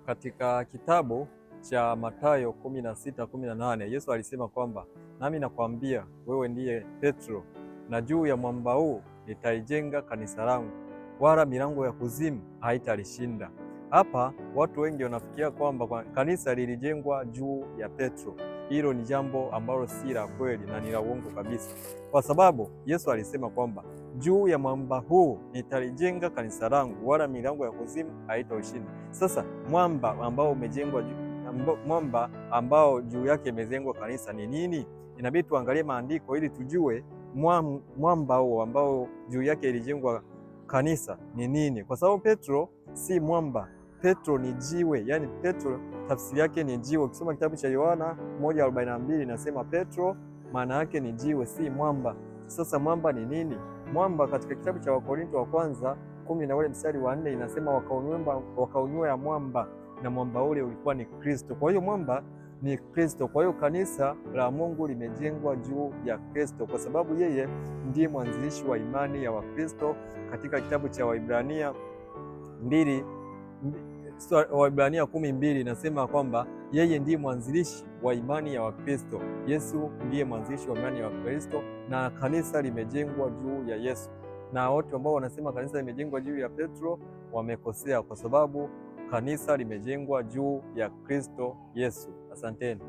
Katika kitabu cha Mathayo 16:18 Yesu alisema kwamba nami nakwambia wewe ndiye Petro, na juu ya mwamba huu nitaijenga kanisa langu, wala milango ya kuzimu haitalishinda. Hapa watu wengi wanafikiria kwamba kanisa lilijengwa juu ya Petro. Hilo ni jambo ambalo si la kweli na ni la uongo kabisa, kwa sababu Yesu alisema kwamba juu ya mwamba huu nitalijenga kanisa langu, wala milango ya kuzimu haitaushinda. Sasa mwamba ambao juu yake imejengwa kanisa ni nini? Inabidi tuangalie maandiko ili tujue mwamba huo ambao juu yake ilijengwa kanisa ni nini, kwa sababu Petro si mwamba. Petro ni jiwe, yani Petro tafsiri yake ni jiwe. Ukisoma kitabu cha Yohana 1:42 inasema Petro maana yake ni jiwe, si mwamba. Sasa mwamba ni nini? Mwamba katika kitabu cha Wakorintho wa kwanza 10:4 inasema wakaunywea mwamba, na mwamba ule ulikuwa ni Kristo. Kwa hiyo mwamba ni Kristo. Kwa hiyo kanisa la Mungu limejengwa juu ya Kristo, kwa sababu yeye ndiye mwanzilishi wa imani ya Wakristo. Katika kitabu cha Waibrania 10:2 inasema kwamba yeye ndiye mwanzilishi wa imani ya Wakristo. Yesu ndiye mwanzilishi wa imani ya Wakristo, na kanisa limejengwa juu ya Yesu. Na wote ambao wanasema kanisa limejengwa juu ya Petro wamekosea, kwa sababu kanisa limejengwa juu ya Kristo Yesu. Asanteni.